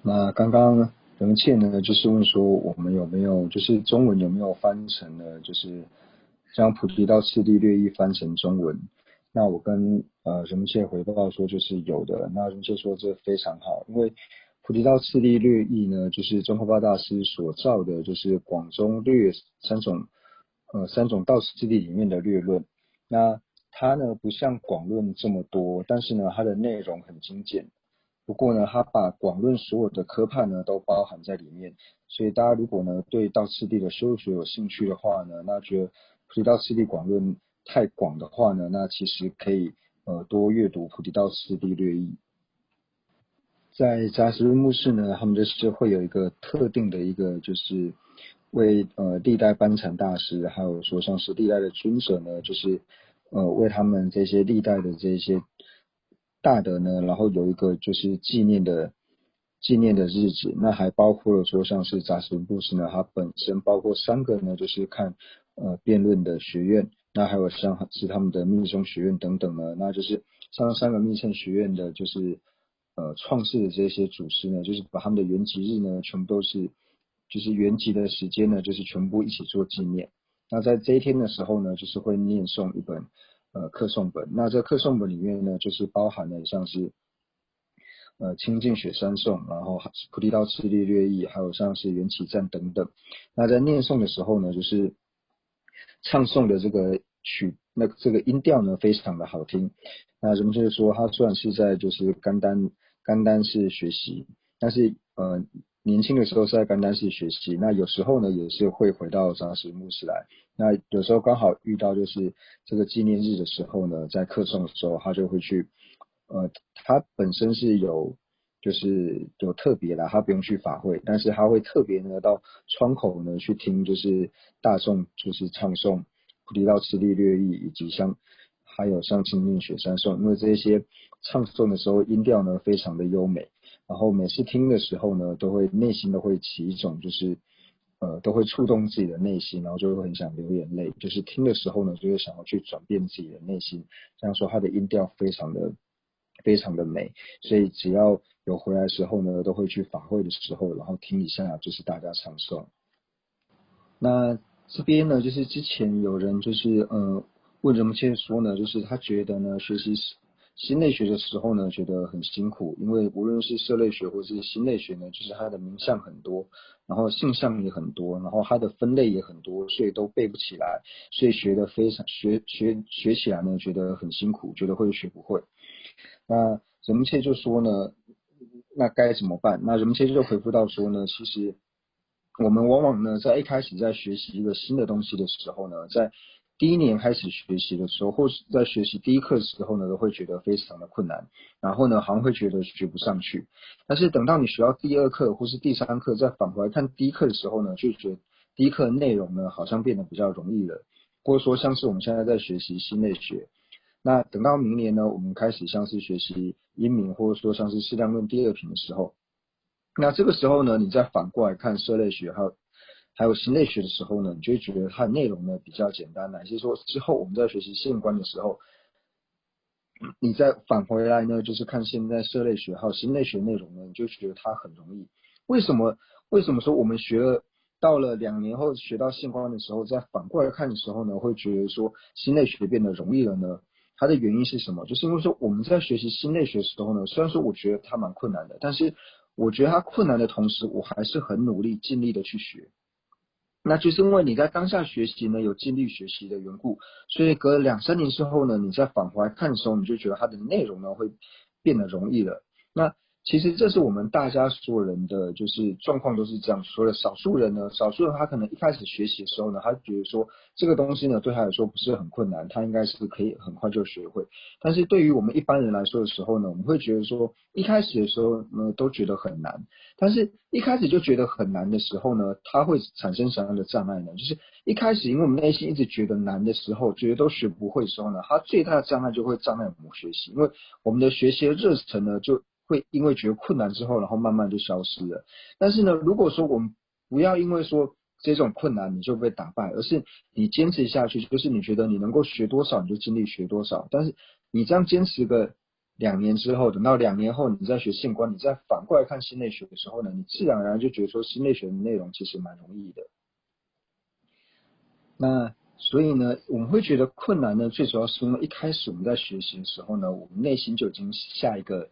那刚刚仁切呢，就是问说我们有没有就是中文有没有翻成了，就是将菩提道次第略译翻成中文。那我跟仁切回报说就是有的。那仁切说这非常好，因为菩提道次第略译呢，就是宗喀巴大师所造的，就是广中略三种道次第里面的略论。那它呢不像广论这么多，但是呢它的内容很精简。不过呢，它把广论所有的科派呢都包含在里面，所以大家如果呢对道次第的修学有兴趣的话呢，那觉得菩提道次第广论太广的话呢，那其实可以多阅读菩提道次第略译。在扎什伦牧师呢，他们就是会有一个特定的一个，就是为历代班禅大师，还有说像是历代的尊者呢，就是为他们这些历代的这些大德呢，然后有一个就是纪念的日子。那还包括了说像是扎什伦牧师呢，它本身包括三个呢，就是看辩论的学院。那还有像是他们的密宗学院等等呢，那就是像三个密乘学院的，就是创世的这些祖师呢，就是把他们的原籍日呢，全部都是就是原籍的时间呢，就是全部一起做纪念。那在这一天的时候呢，就是会念诵一本课诵本。那这课诵本里面呢，就是包含了像是清净雪山颂，然后菩提道次第略译，还有像是缘起赞等等。那在念诵的时候呢，就是唱诵的这个这个音调呢，非常的好听。那人们就是说，他虽然是在就是甘丹寺学习，但是年轻的时候是在甘丹寺学习，那有时候呢也是会回到扎什穆斯来。那有时候刚好遇到就是这个纪念日的时候呢，在课诵的时候，他就会去，他本身是就是有特别啦，他不用去法会，但是他会特别呢到窗口呢去听，就是大众就是唱诵菩提道次第略译，以及还有像清净雪山颂，因为这些唱诵的时候音调呢非常的优美，然后每次听的时候呢，都会内心都会起一种就是都会触动自己的内心，然后就会很想流眼泪，就是听的时候呢，就会想要去转变自己的内心。这样说，它的音调非常的美，所以只要有回来的时候呢，都会去法会的时候，然后听一下就是大家唱诵。那这边呢，就是之前有人就是问人们切说呢，就是他觉得呢学习心类学的时候呢，觉得很辛苦，因为无论是色类学或是心类学呢，就是它的名相很多，然后性相也很多，然后它的分类也很多，所以都背不起来，所以学的非常学起来呢，觉得很辛苦，觉得会学不会。那人们切就说呢，那该怎么办？那人们切就回复到说呢，其实我们往往呢，在一开始在学习一个新的东西的时候呢，在第一年开始学习的时候，或是在学习第一课的时候呢，都会觉得非常的困难，然后呢，好像会觉得学不上去。但是等到你学到第二课或是第三课，再返回来看第一课的时候呢，就觉得第一课的内容呢，好像变得比较容易了，或者说像是我们现在在学习心类学。那等到明年呢，我们开始像是学习英明，或者说像是适量论第二品的时候，那这个时候呢，你再反过来看社类学还有心类学的时候呢，你就会觉得它的内容呢比较简单，乃至说之后我们在学习性观的时候，你再返回来呢，就是看现在社类学还有心类学内容呢，你就觉得它很容易。为什么？为什么说我们到了2年后学到性观的时候，再反过来看的时候呢，会觉得说心类学变得容易了呢？它的原因是什么？就是因为说我们在学习心类学的时候呢，虽然说我觉得它蛮困难的，但是我觉得它困难的同时，我还是很努力尽力的去学。那就是因为你在当下学习呢，有尽力学习的缘故，所以隔了2、3年之后呢，你再返回来看的时候，你就觉得它的内容呢会变得容易了。那其实这是我们大家所有人的就是状况都是这样，除了少数人呢，少数人他可能一开始学习的时候呢，他觉得说这个东西呢对他来说不是很困难，他应该是可以很快就学会。但是对于我们一般人来说的时候呢，我们会觉得说一开始的时候呢都觉得很难。但是一开始就觉得很难的时候呢，它会产生什么样的障碍呢？就是一开始，因为我们内心一直觉得难的时候，觉得都学不会的时候呢，它最大的障碍就会障碍我们学习，因为我们的学习的热忱呢，就会因为觉得困难之后，然后慢慢就消失了。但是呢，如果说我们不要因为说这种困难你就被打败，而是你坚持下去，就是你觉得你能够学多少你就尽力学多少，但是你这样坚持个2年之后，等到2年后你再学现观，你再反过来看心类学的时候呢，你自然而然就觉得说心类学的内容其实蛮容易的。那所以呢，我们会觉得困难呢，最主要是因为一开始我们在学习的时候呢，我们内心就已经下一个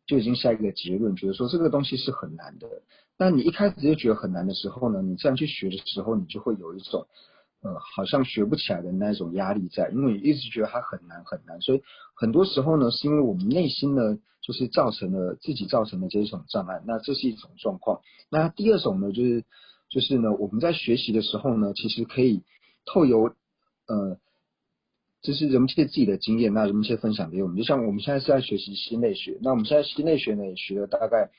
结论，觉得说这个东西是很难的。那你一开始就觉得很难的时候呢，你这样去学的时候，你就会有一种好像学不起来的那种压力在，因为你一直觉得它很难很难，所以很多时候呢，是因为我们内心呢，就是自己造成的这一种障碍，那这是一种状况。那第二种呢，就是呢，我们在学习的时候呢，其实可以透由这是人们切自己的经验，那人们切分享给我们。就像我们现在是在学习心类学，那我们现在心类学呢也学了大概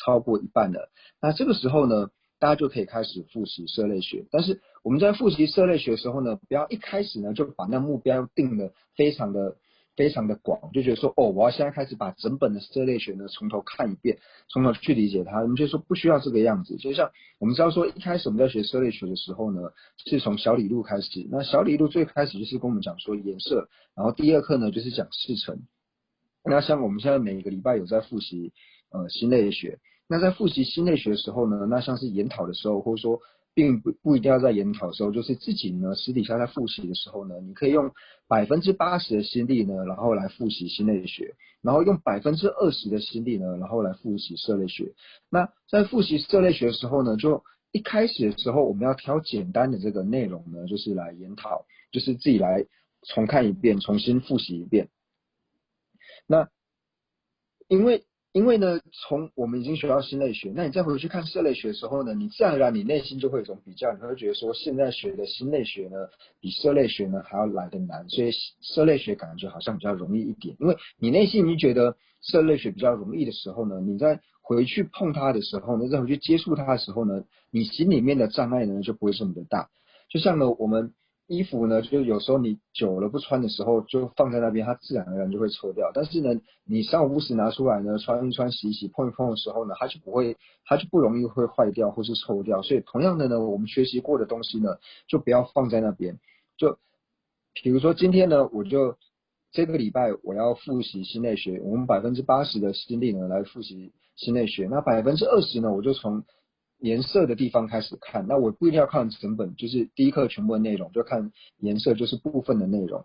超过一半了。那这个时候呢，大家就可以开始复习色类学。但是我们在复习色类学的时候呢，不要一开始呢就把那目标定的非常的广，就觉得说我要现在开始把整本的色类学呢从头看一遍，从头去理解它。我们就说不需要这个样子。就像我们知道说，一开始我们在学色类学的时候呢，是从小理路开始。那小理路最开始就是跟我们讲说颜色，然后第二课呢就是讲视程。那像我们现在每一个礼拜有在复习心类学，那在复习心类学的时候呢，那像是研讨的时候，或者说并不一定要在研讨的时候，就是自己呢私底下在复习的时候呢，你可以用80%的心力呢，然后来复习心类学，然后用20%的心力呢，然后来复习色类学。那在复习色类学的时候呢，就一开始的时候我们要挑简单的这个内容呢，就是来研讨，就是自己来重看一遍，重新复习一遍。那因为呢，从我们已经学到心类学，那你再回去看色类学的时候呢，你自然而然你内心就会有一种比较，你会觉得说现在学的心类学呢，比色类学呢还要来得难，所以色类学感觉好像比较容易一点，因为你内心已经觉得色类学比较容易的时候呢，你再回去碰它的时候呢，再回去接触它的时候呢，你心里面的障碍呢就不会这么的大。就像呢，我们衣服呢，就有时候你久了不穿的时候，就放在那边，它自然而然就会臭掉。但是呢，你3、5时拿出来呢，穿一穿、洗一洗、碰一碰的时候呢，它就不容易会坏掉或是臭掉。所以同样的呢，我们学习过的东西呢，就不要放在那边。就比如说今天呢，这个礼拜我要复习心类学，我们80%的心力呢来复习心类学，那20%呢，我就从颜色的地方开始看，那我不一定要看整本，就是第一课全部的内容，就看颜色，就是部分的内容。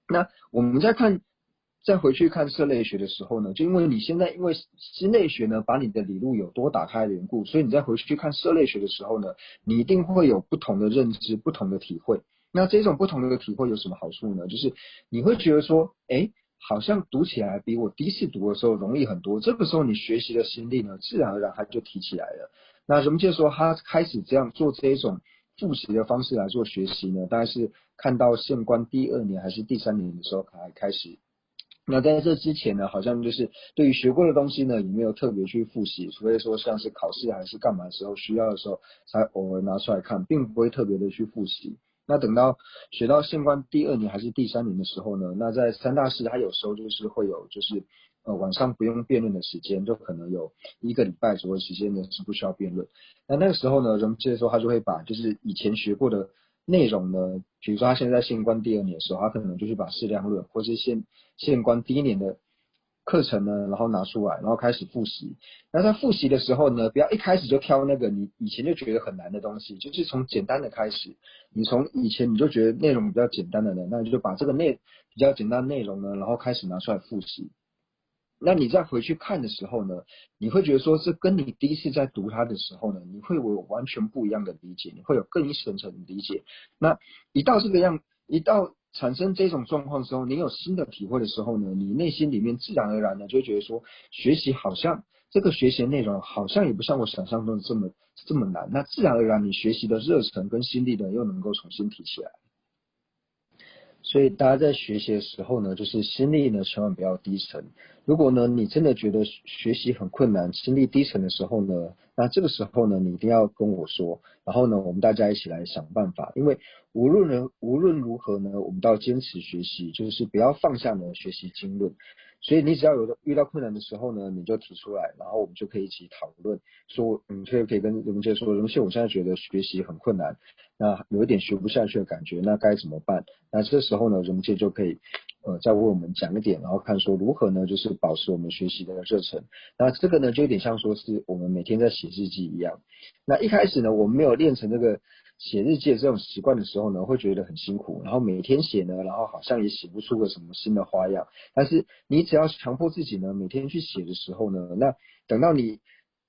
那我们再回去看色类学的时候呢，就因为你现在因为心类学呢把你的理路有多打开的缘故，所以你再回去看色类学的时候呢，你一定会有不同的认知、不同的体会。那这种不同的体会有什么好处呢？就是你会觉得说，好像读起来比我第一次读的时候容易很多。这个时候你学习的心力呢，自然而然它就提起来了。那人们就说他开始这样做这一种复习的方式来做学习呢，大概是看到县官第2年还是第3年的时候才开始。那在这之前呢，好像就是对于学过的东西呢，也没有特别去复习，除非说像是考试还是干嘛的时候需要的时候，才偶尔拿出来看，并不会特别的去复习。那等到学到县官第2年还是第3年的时候呢，那在三大试，它有时候就是会有就是晚上不用辩论的时间，就可能有1个礼拜左右的时间呢是不需要辩论。那个时候呢，人们这时候他就会把就是以前学过的内容呢，比如说他现在在县官第2年的时候，他可能就去把适量论或是县官第1年的课程呢，然后拿出来，然后开始复习。那在复习的时候呢，不要一开始就挑那个你以前就觉得很难的东西，就是从简单的开始。你从以前你就觉得内容比较简单的呢，那你就把这个比较简单的内容呢，然后开始拿出来复习。那你再回去看的时候呢，你会觉得说，这跟你第一次在读它的时候呢，你会有完全不一样的理解，你会有更深层的理解。那一到产生这种状况的时候，你有新的体会的时候呢，你内心里面自然而然的就会觉得说，这个学习的内容好像也不像我想象中的这么难。那自然而然，你学习的热忱跟心力呢，又能够重新提起来。所以大家在学习的时候呢，就是心力呢千万不要低沉。如果呢你真的觉得学习很困难，心力低沉的时候呢，那这个时候呢你一定要跟我说，然后呢我们大家一起来想办法。因为无论如何呢，我们都要坚持学习，就是不要放下呢学习经论。所以你只要遇到困难的时候呢，你就提出来，然后我们就可以一起讨论，说可以跟人们说，荣幸我现在觉得学习很困难，那有一点学不下去的感觉，那该怎么办？那这时候呢，人们界就可以再为我们讲一点，然后看说如何呢，就是保持我们学习的热忱。那这个呢，就有点像说是我们每天在写日记一样。那一开始呢，我们没有练成这个写日记的这种习惯的时候呢，会觉得很辛苦，然后每天写呢，然后好像也写不出个什么新的花样。但是你只要强迫自己呢，每天去写的时候呢，那等到你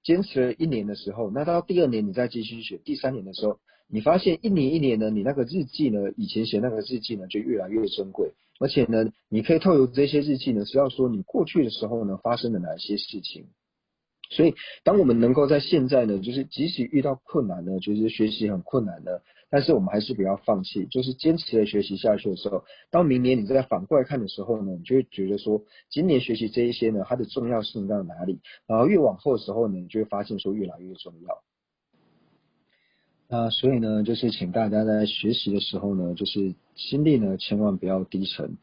坚持了1年的时候，那到第2年你再继续写，第3年的时候，你发现一年一年呢，你那个日记呢，以前写那个日记呢，就越来越珍贵。而且呢，你可以透过这些日记呢，知道说你过去的时候呢，发生了哪些事情。所以，当我们能够在现在呢，就是即使遇到困难呢，就是学习很困难呢，但是我们还是不要放弃，就是坚持的学习下去的时候，到明年你再反过来看的时候呢，你就会觉得说，今年学习这一些呢，它的重要性到哪里，然后越往后的时候呢，你就会发现说越来越重要。那所以呢，就是请大家在学习的时候呢，就是心力呢千万不要低沉。